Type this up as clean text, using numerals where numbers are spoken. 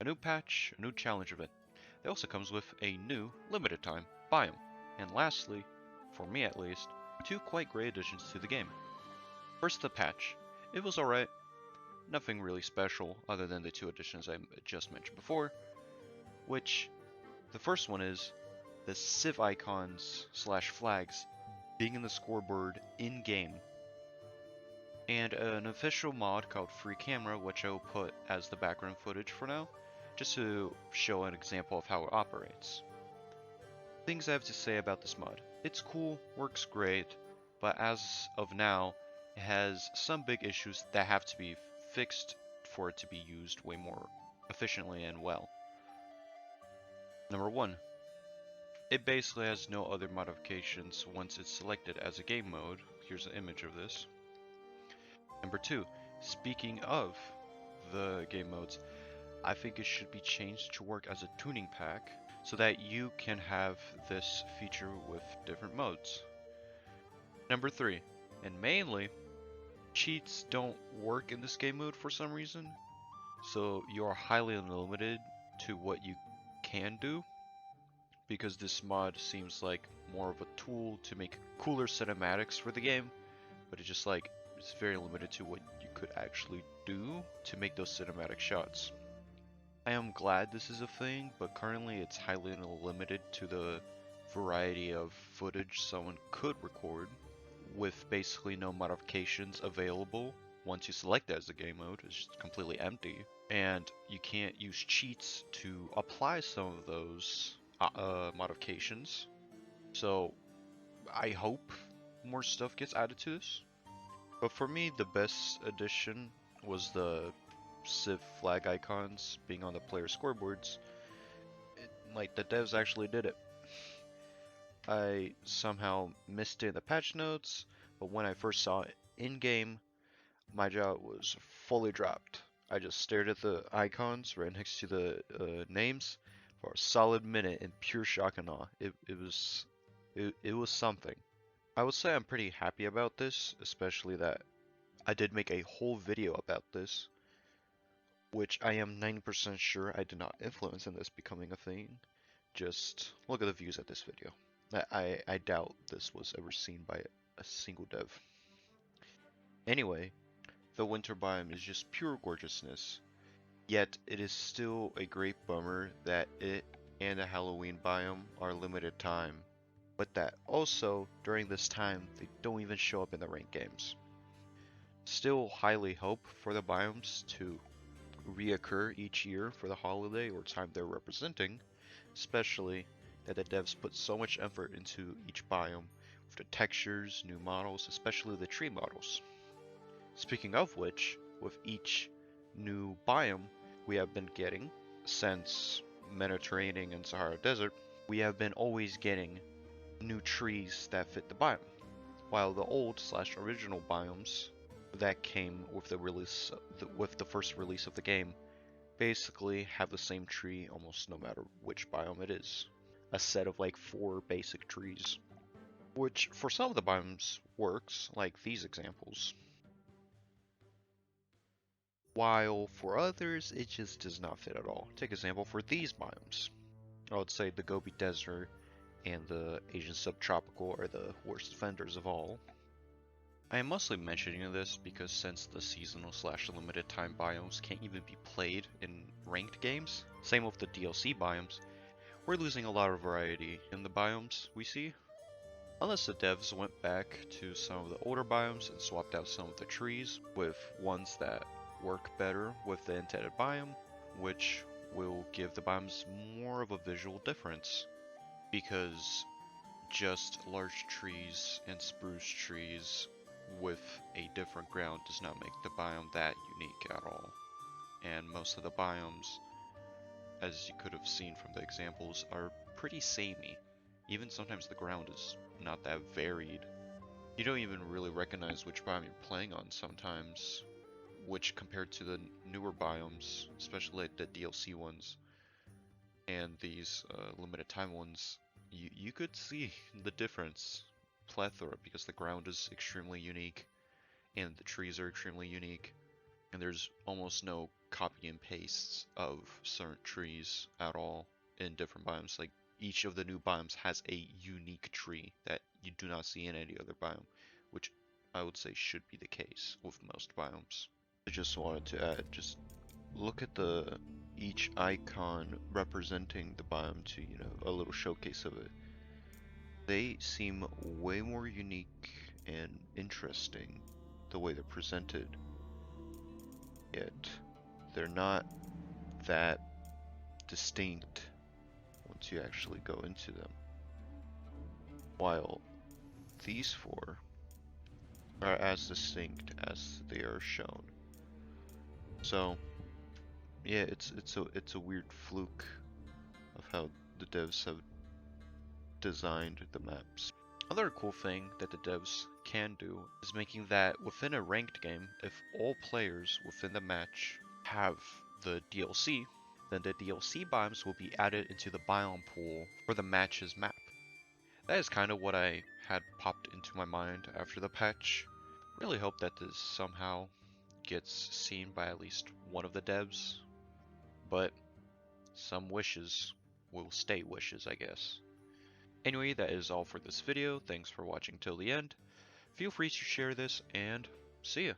a new patch, a new challenge event. It also comes with a new limited time biome. And lastly, for me at least, two quite great additions to the game. First, the patch. It was alright, nothing really special other than the two additions I just mentioned before, which the first one is the civ icons slash flags being in the scoreboard in game, and an official mod called Free Camera, which I will put as the background footage for now, just to show an example of how it operates. Things I have to say about this mod. It's cool, works great, but as of now, it has some big issues that have to be fixed for it to be used way more efficiently and well. Number 1. It basically has no other modifications once it's selected as a game mode. Here's an image of this. Number 2. Speaking of the game modes, I think it should be changed to work as a tuning pack so that you can have this feature with different modes. Number 3. And mainly, cheats don't work in this game mode for some reason, so you are highly limited to what you can do, because this mod seems like more of a tool to make cooler cinematics for the game, but it's just like, it's very limited to what you could actually do to make those cinematic shots. I am glad this is a thing, but currently it's highly limited to the variety of footage someone could record, with basically no modifications available once you select it as a game mode. It's just completely empty, and you can't use cheats to apply some of those modifications. So I hope more stuff gets added to this. But for me, the best addition was the civ flag icons being on the player scoreboards. Like, the devs actually did it. I somehow missed it in the patch notes, but when I first saw it in-game, my jaw was fully dropped. I just stared at the icons right next to the names for a solid minute in pure shock and awe. It was something. I would say I'm pretty happy about this, especially that I did make a whole video about this, which I am 90% sure I did not influence in this becoming a thing. Just look at the views at this video. I doubt this was ever seen by a single dev. Anyway, the winter biome is just pure gorgeousness, yet it is still a great bummer that it and the Halloween biome are limited time, but that also, during this time, they don't even show up in the ranked games. Still highly hope for the biomes to reoccur each year for the holiday or time they're representing, especially that the devs put so much effort into each biome with the textures, new models, especially the tree models. Speaking of which, with each new biome we have been getting since Mediterranean and Sahara Desert, we have been always getting new trees that fit the biome, while the old / original biomes that came with the first release of the game basically have the same tree almost no matter which biome it is. A set of like 4 basic trees, which for some of the biomes works, like these examples, while for others it just does not fit at all. Take example for these biomes. I would say the Gobi Desert and the Asian Subtropical are the worst offenders of all. I am mostly mentioning this because since the seasonal / limited time biomes can't even be played in ranked games, same with the DLC biomes, we're losing a lot of variety in the biomes we see. Unless the devs went back to some of the older biomes and swapped out some of the trees with ones that work better with the intended biome, which will give the biomes more of a visual difference, because just large trees and spruce trees with a different ground does not make the biome that unique at all. And most of the biomes, as you could have seen from the examples, are pretty samey. Even sometimes the ground is not that varied. You don't even really recognize which biome you're playing on sometimes, which compared to the newer biomes, especially like the DLC ones and these limited time ones, you could see the difference plethora, because the ground is extremely unique and the trees are extremely unique, and there's almost no copy and pastes of certain trees at all in different biomes. Like each of the new biomes has a unique tree that you do not see in any other biome, which I would say should be the case with most biomes. I just wanted to add, just look at each icon representing the biome to, a little showcase of it. They seem way more unique and interesting the way they're presented, yet they're not that distinct once you actually go into them. While these four are as distinct as they are shown. So yeah, it's a weird fluke of how the devs have designed the maps. Another cool thing that the devs can do is making that within a ranked game, if all players within the match have the DLC, then the DLC biomes will be added into the biome pool for the match's map. That is kind of what I had popped into my mind after the patch. Really hope that this somehow gets seen by at least one of the devs, but some wishes will stay wishes, I guess. Anyway, that is all for this video. Thanks for watching till the end. Feel free to share this, and see ya.